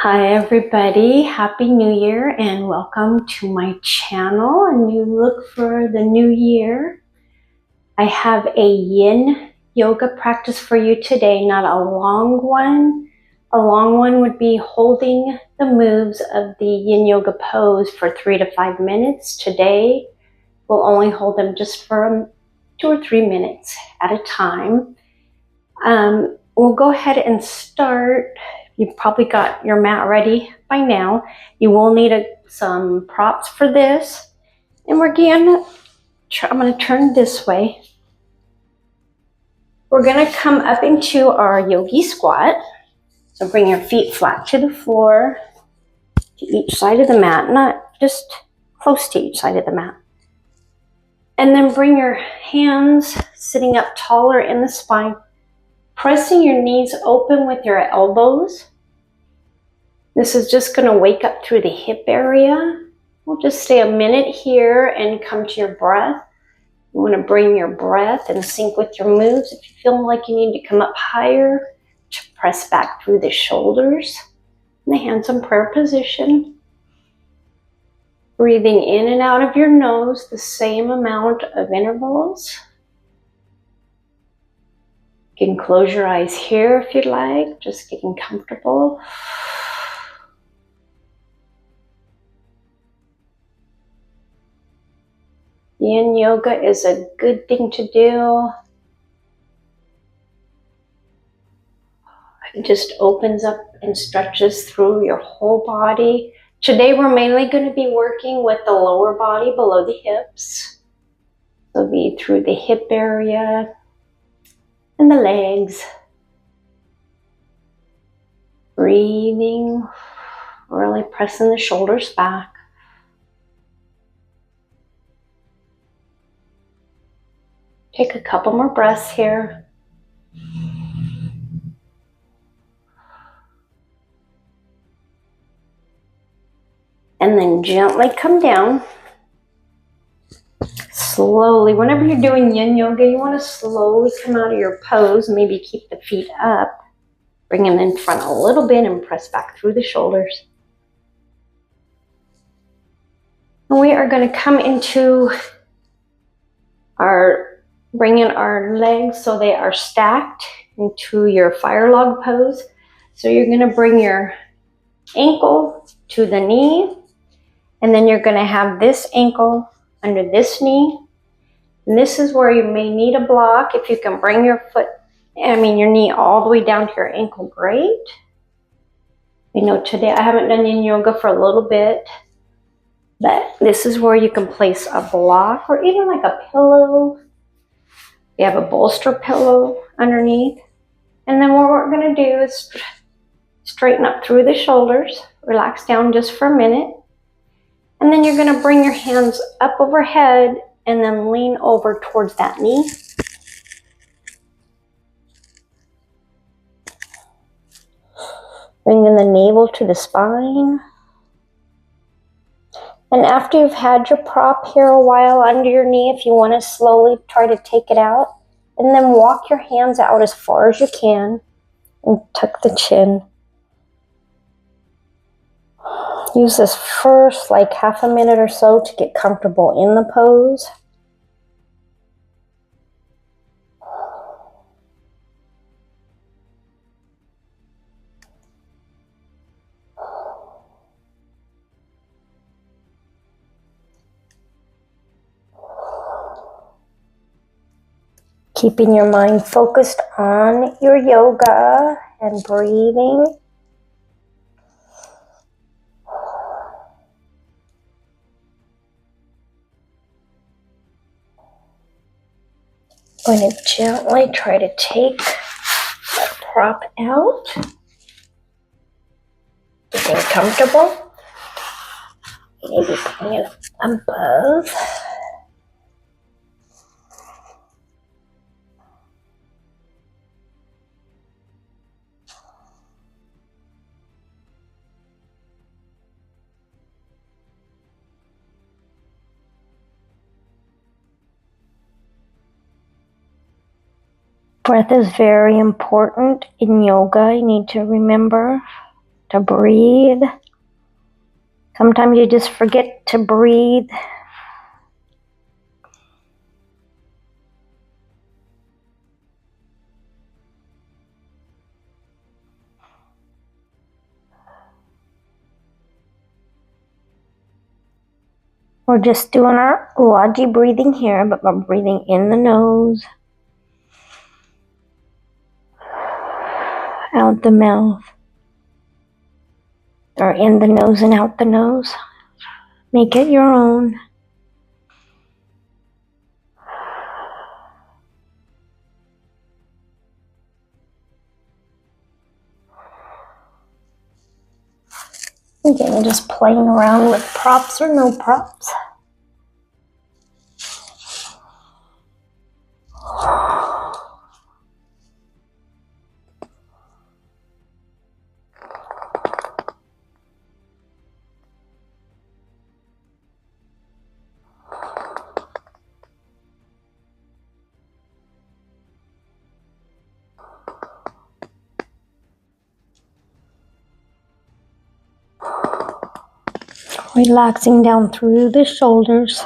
Hi everybody, Happy New Year and welcome to my channel. A new look for the new year. I have a yin yoga practice for you today, not a long one. A long one would be holding the moves of the yin yoga pose for 3 to 5 minutes. Today, we'll only hold them just for 2 or 3 minutes at a time. We'll go ahead and start. You've probably got your mat ready by now. You will need some props for this. And I'm going to turn this way. We're going to come up into our yogi squat. So bring your feet flat to the floor, to each side of the mat, not just close to each side of the mat. And then bring your hands sitting up taller in the spine, pressing your knees open with your elbows. This is just going to wake up through the hip area. We'll just stay a minute here and come to your breath. You want to bring your breath and sync with your moves. If you feel like you need to come up higher, to press back through the shoulders. And the hands in prayer position. Breathing in and out of your nose, the same amount of intervals. You can close your eyes here if you'd like, just getting comfortable. Yin yoga is a good thing to do. It just opens up and stretches through your whole body. Today we're mainly going to be working with the lower body below the hips. So be through the hip area and the legs. Breathing, really pressing the shoulders back. Take a couple more breaths here. And then gently come down. Slowly, whenever you're doing yin yoga, you want to slowly come out of your pose. Maybe keep the feet up. Bring them in front a little bit and press back through the shoulders. And we are going to come into bring in our legs so they are stacked into your fire log pose. So you're going to bring your ankle to the knee, and then you're going to have this ankle under this knee. And this is where you may need a block. If you can bring your knee all the way down to your ankle, great. You know, today I haven't done yin yoga for a little bit, but this is where you can place a block or even like a pillow. You have a bolster pillow underneath. And then what we're going to do is straighten up through the shoulders, relax down just for a minute. And then you're going to bring your hands up overhead and then lean over towards that knee. Bringing the navel to the spine. And after you've had your prop here a while under your knee, if you want to slowly try to take it out, and then walk your hands out as far as you can and tuck the chin. Use this first like half a minute or so to get comfortable in the pose. Keeping your mind focused on your yoga and breathing. Going to gently try to take the prop out. Getting comfortable. Maybe putting it above. Breath is very important in yoga. You need to remember to breathe. Sometimes you just forget to breathe. We're just doing our Ulaji breathing here, but we're breathing in the nose, out the mouth, or in the nose and out the nose. Make it your own. Again, just playing around with props or no props. Relaxing down through the shoulders.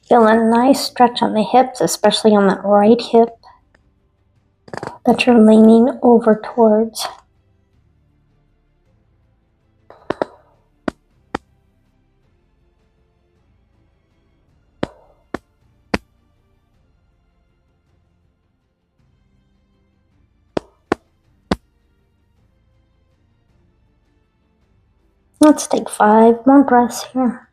Feel a nice stretch on the hips, especially on that right hip that you're leaning over towards. Let's take 5 more breaths here.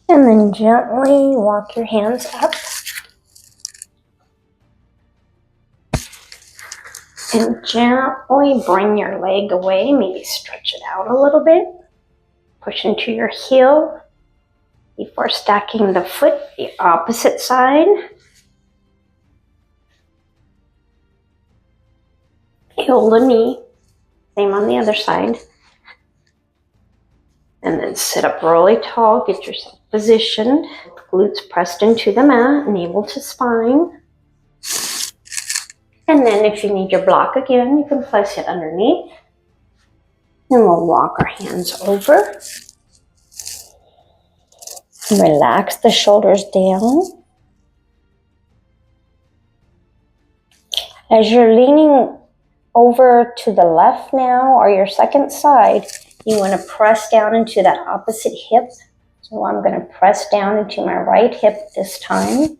And then gently walk your hands up. And gently bring your leg away. Maybe stretch it out a little bit. Push into your heel before stacking the foot the opposite side. Heel the knee. Same on the other side. And then sit up really tall. Get yourself positioned. Glutes pressed into the mat. Navel to spine. And then if you need your block again, you can place it underneath. And we'll walk our hands over. Relax the shoulders down. As you're leaning over to the left now, or your second side, you want to press down into that opposite hip. So I'm going to press down into my right hip this time.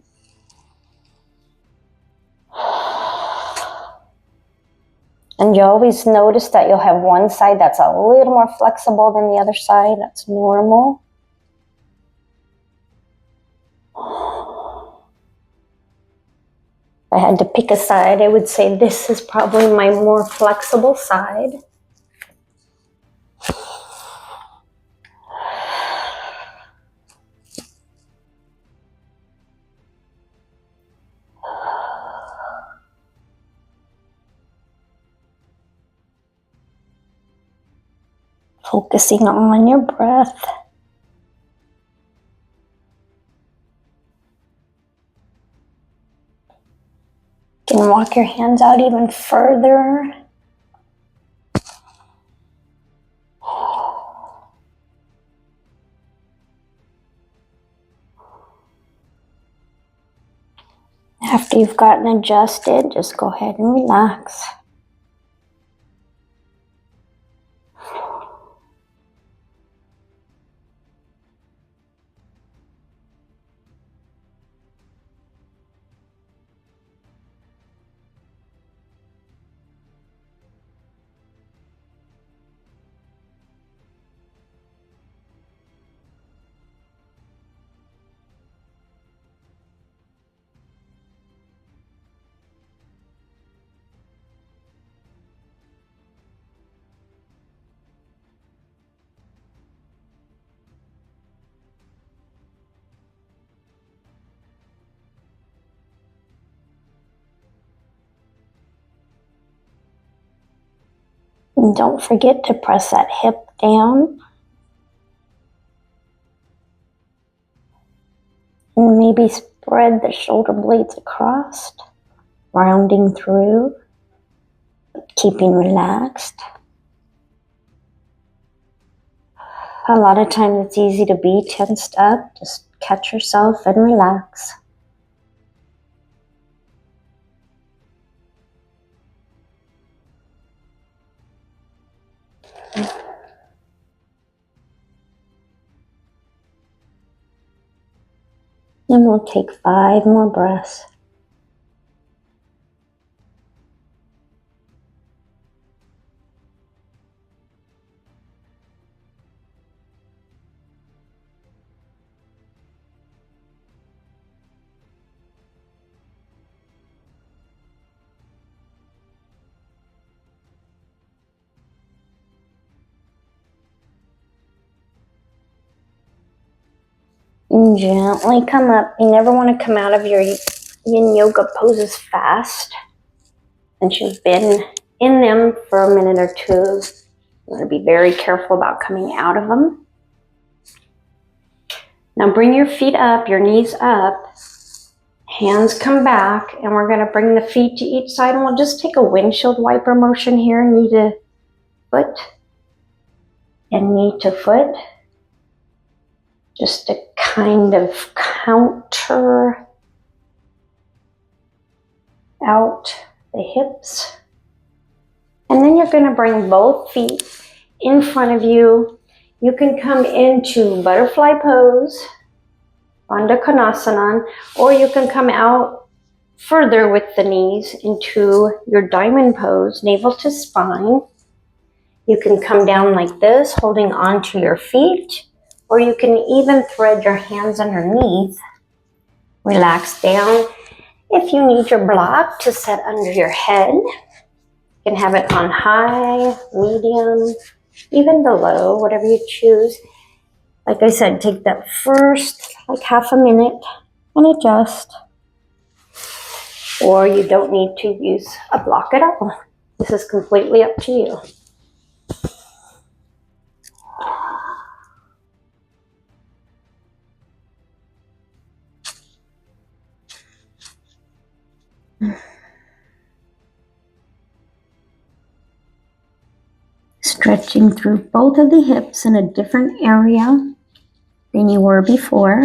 And you always notice that you'll have one side that's a little more flexible than the other side. That's normal. If I had to pick a side, I would say this is probably my more flexible side. Focusing on your breath. You can walk your hands out even further. After you've gotten adjusted, just go ahead and relax. And don't forget to press that hip down. And maybe spread the shoulder blades across, rounding through, keeping relaxed. A lot of times it's easy to be tensed up. Just catch yourself and relax. And we'll take 5 more breaths. And gently come up. You never want to come out of your yin yoga poses fast. Since you've been in them for a minute or two, you want to be very careful about coming out of them. Now bring your feet up, your knees up, hands come back, and we're going to bring the feet to each side, and we'll just take a windshield wiper motion here, knee to foot and knee to foot. Just to kind of counter out the hips. And then you're going to bring both feet in front of you. You can come into butterfly pose, Bandha Konasana, or you can come out further with the knees into your diamond pose, navel to spine. You can come down like this, holding onto your feet, or you can even thread your hands underneath. Relax down. If you need your block to set under your head, you can have it on high, medium, even below, whatever you choose. Like I said, take that first like half a minute and adjust. Or you don't need to use a block at all. This is completely up to you. Stretching through both of the hips in a different area than you were before.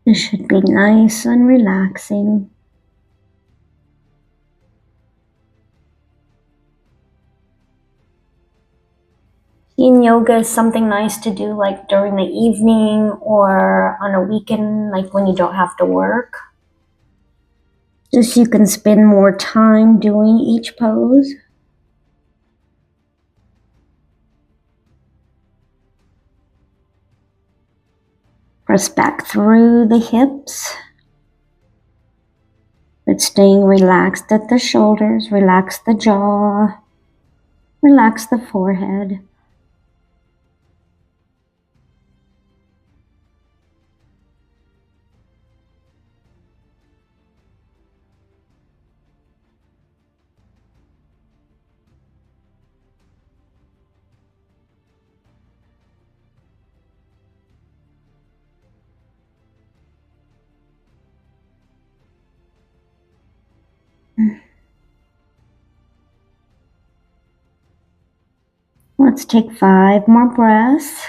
This should be nice and relaxing. Yin yoga is something nice to do like during the evening or on a weekend, like when you don't have to work. Just so you can spend more time doing each pose. Press back through the hips, but staying relaxed at the shoulders, relax the jaw, relax the forehead. Let's take 5 more breaths.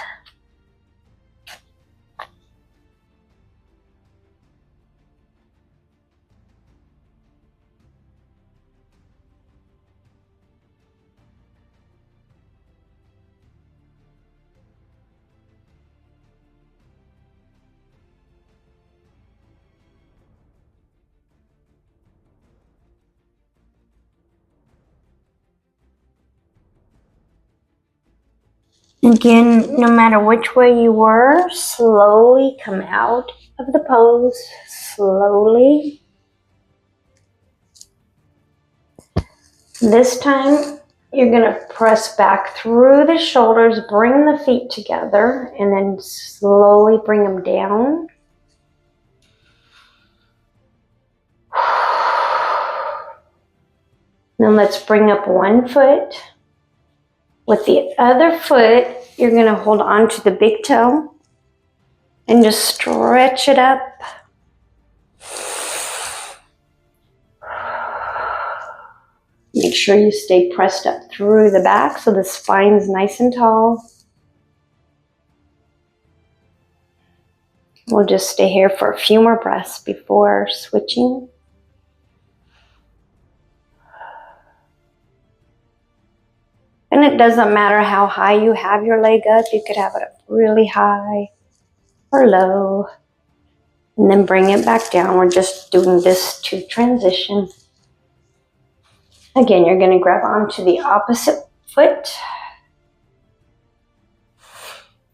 Again, no matter which way you were, slowly come out of the pose, slowly. This time, you're going to press back through the shoulders, bring the feet together, and then slowly bring them down. Then let's bring up one foot. With the other foot, you're going to hold on to the big toe and just stretch it up. Make sure you stay pressed up through the back so the spine's nice and tall. We'll just stay here for a few more breaths before switching. And it doesn't matter how high you have your leg up. You could have it up really high or low. And then bring it back down. We're just doing this to transition. Again, you're going to grab onto the opposite foot.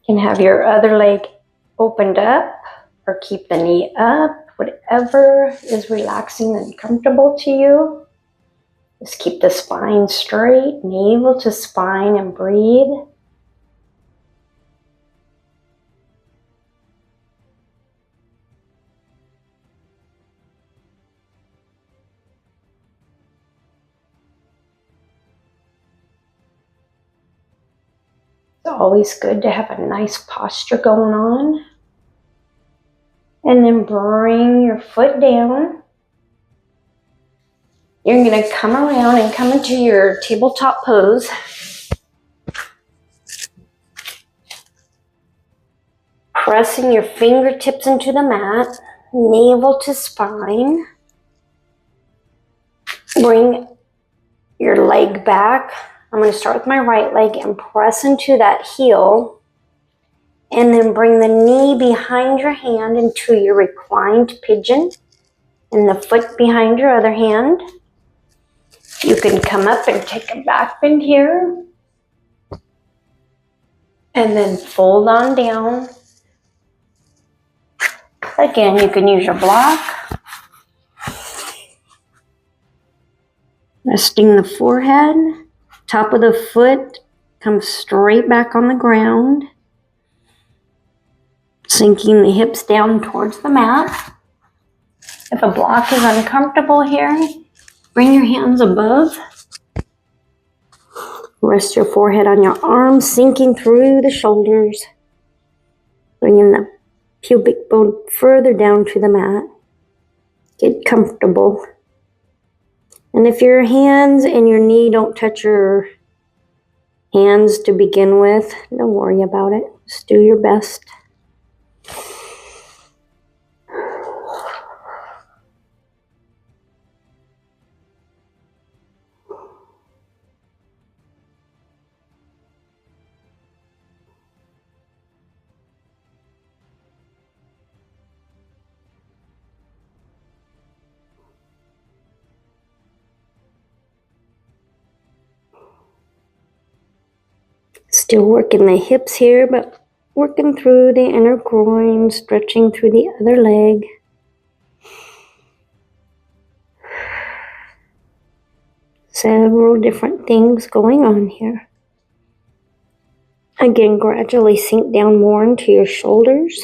You can have your other leg opened up or keep the knee up, whatever is relaxing and comfortable to you. Just keep the spine straight, navel to spine, and breathe. It's always good to have a nice posture going on. And then bring your foot down. You're going to come around and come into your tabletop pose. Pressing your fingertips into the mat, navel to spine. Bring your leg back. I'm going to start with my right leg and press into that heel. And then bring the knee behind your hand into your reclined pigeon. And the foot behind your other hand. You can come up and take a back bend here. And then fold on down. Again, you can use your block. Resting the forehead. Top of the foot comes straight back on the ground. Sinking the hips down towards the mat. If a block is uncomfortable here, bring your hands above. Rest your forehead on your arms, sinking through the shoulders. Bringing the pubic bone further down to the mat. Get comfortable. And if your hands and your knee don't touch your hands to begin with, don't worry about it. Just do your best. Still working the hips here, but working through the inner groin, stretching through the other leg. Several different things going on here. Again, gradually sink down more into your shoulders.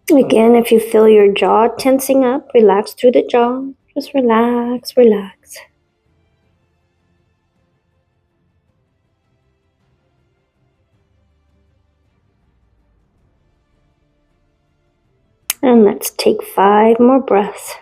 Again, if you feel your jaw tensing up, relax through the jaw. Just relax, relax. And let's take 5 more breaths.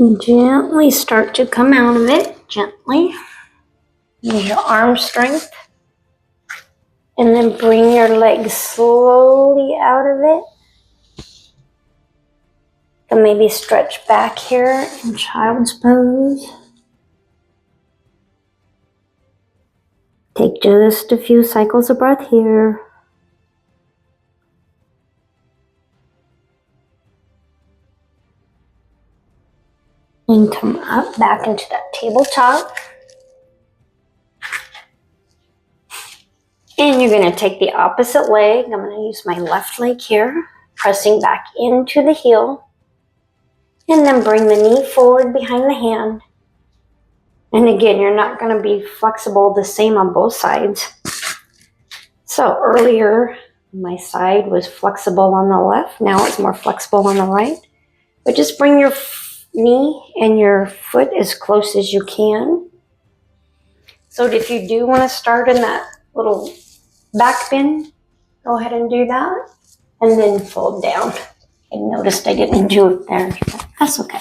Gently start to come out of it, gently. Use your arm strength. And then bring your legs slowly out of it. And maybe stretch back here in child's pose. Take just a few cycles of breath here. And come up back into that tabletop. And you're going to take the opposite leg. I'm going to use my left leg here, pressing back into the heel. And then bring the knee forward behind the hand. And again, you're not going to be flexible the same on both sides. So earlier, my side was flexible on the left. Now it's more flexible on the right. But just bring your knee and your foot as close as you can. So if you do want to start in that little back bend, go ahead and do that. And then fold down. I noticed I didn't do it there. That's okay.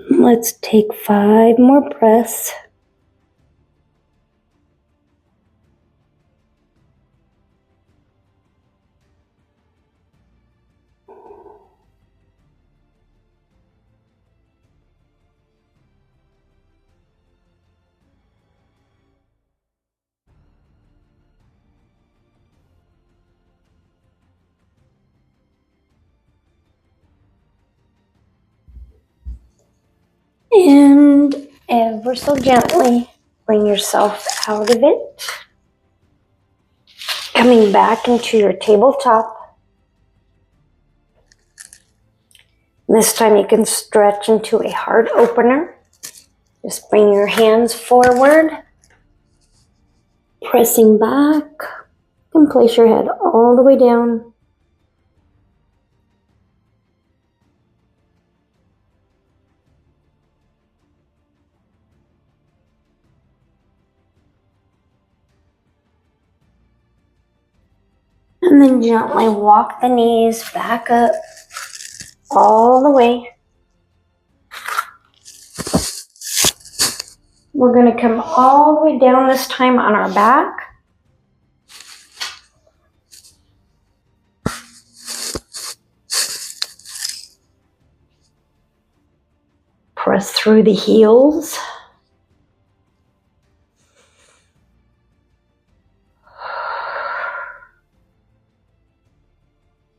Let's take 5 more breaths. And ever so gently bring yourself out of it. Coming back into your tabletop. This time you can stretch into a heart opener. Just bring your hands forward. Pressing back. And place your head all the way down. And then gently walk the knees back up all the way. We're going to come all the way down this time on our back. Press through the heels.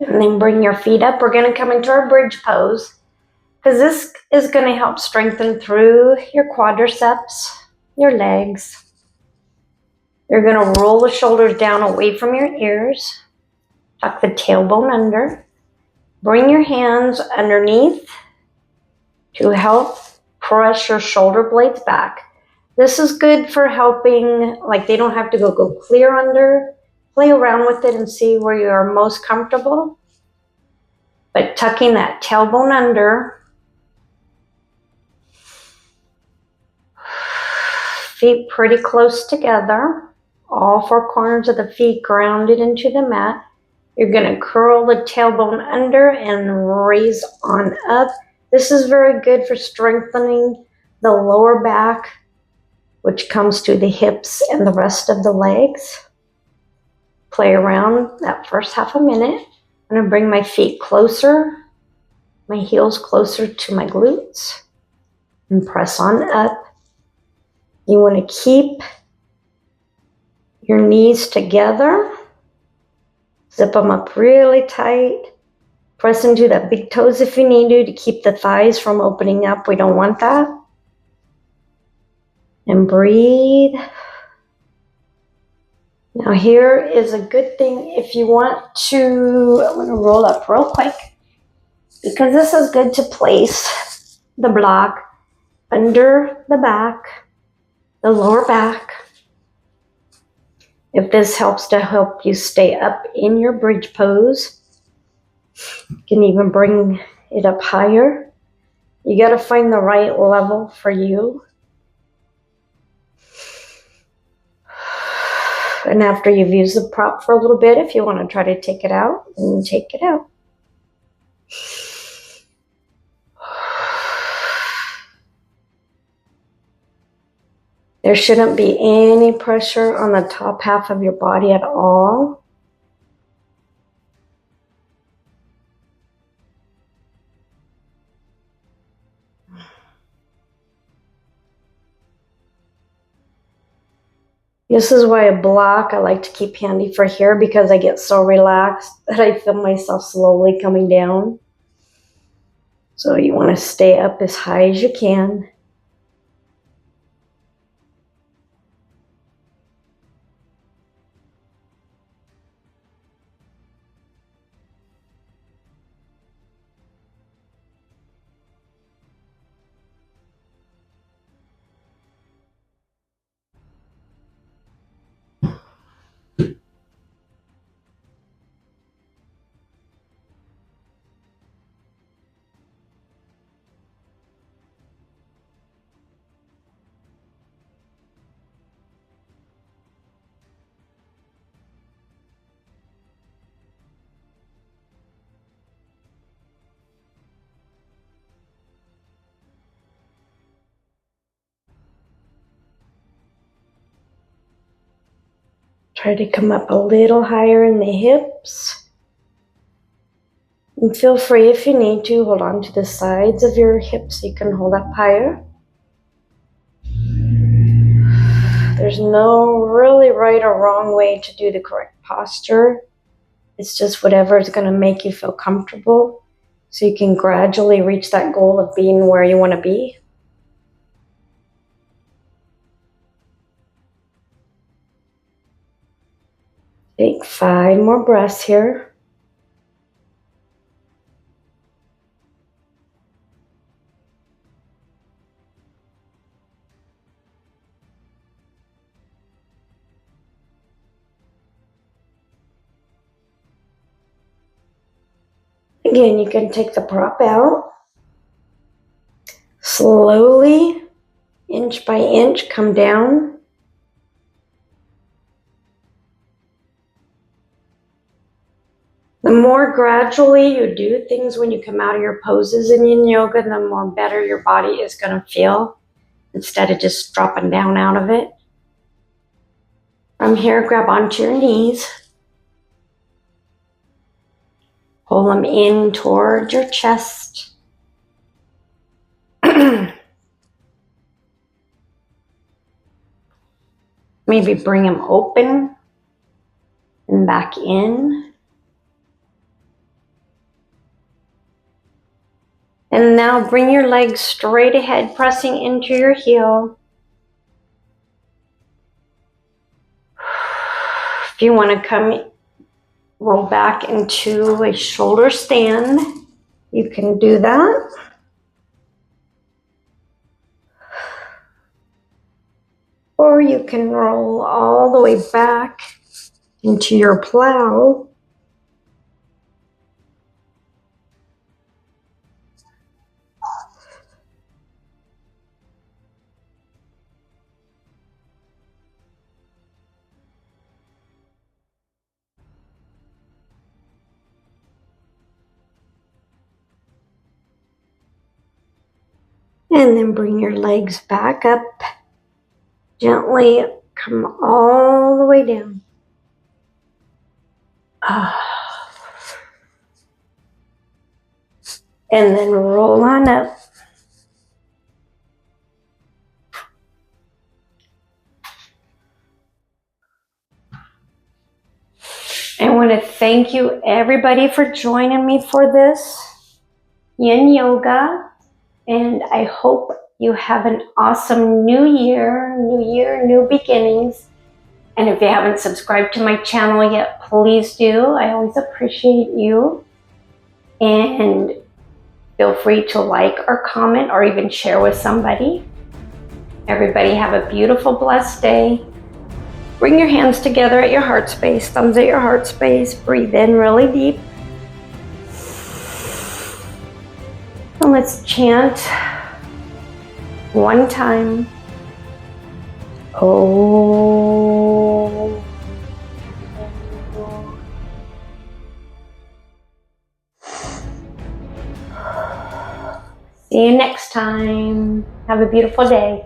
And then bring your feet up. We're going to come into our bridge pose, because this is going to help strengthen through your quadriceps, your legs. You're going to roll the shoulders down away from your ears. Tuck the tailbone under. Bring your hands underneath to help press your shoulder blades back. This is good for helping, like they don't have to go clear under. Play around with it and see where you are most comfortable. But tucking that tailbone under. Feet pretty close together. All four corners of the feet grounded into the mat. You're going to curl the tailbone under and raise on up. This is very good for strengthening the lower back, which comes to the hips and the rest of the legs. Play around that first half a minute. I'm going to bring my feet closer, my heels closer to my glutes, and press on up. You want to keep your knees together. Zip them up really tight. Press into the big toes if you need to keep the thighs from opening up. We don't want that. And breathe. Now here is a good thing if you want to, I'm going to roll up real quick because this is good to place the block under the back, the lower back. If this helps to help you stay up in your bridge pose, you can even bring it up higher. You got to find the right level for you. And after you've used the prop for a little bit, if you want to try to take it out, then take it out. There shouldn't be any pressure on the top half of your body at all. This is why a block I like to keep handy for here because I get so relaxed that I feel myself slowly coming down. So you want to stay up as high as you can. Try to come up a little higher in the hips. And feel free if you need to hold on to the sides of your hips so you can hold up higher. There's no really right or wrong way to do the correct posture. It's just whatever is going to make you feel comfortable so you can gradually reach that goal of being where you want to be. Take 5 more breaths here. Again, you can take the prop out. Slowly, inch by inch, come down. The more gradually you do things when you come out of your poses in yin yoga, the more better your body is going to feel instead of just dropping down out of it. From here, grab onto your knees. Pull them in toward your chest. Maybe bring them open and back in. And now bring your legs straight ahead, pressing into your heel. If you want to come, roll back into a shoulder stand, you can do that. Or you can roll all the way back into your plow. And then bring your legs back up. Gently come all the way down. And then roll on up. I want to thank you everybody for joining me for this yin yoga. And I hope you have an awesome new year, new beginnings. And if you haven't subscribed to my channel yet, please do. I always appreciate you. And feel free to like or comment or even share with somebody. Everybody have a beautiful, blessed day. Bring your hands together at your heart space, thumbs at your heart space. Breathe in really deep. And let's chant one time. Oh. See you next time. Have a beautiful day.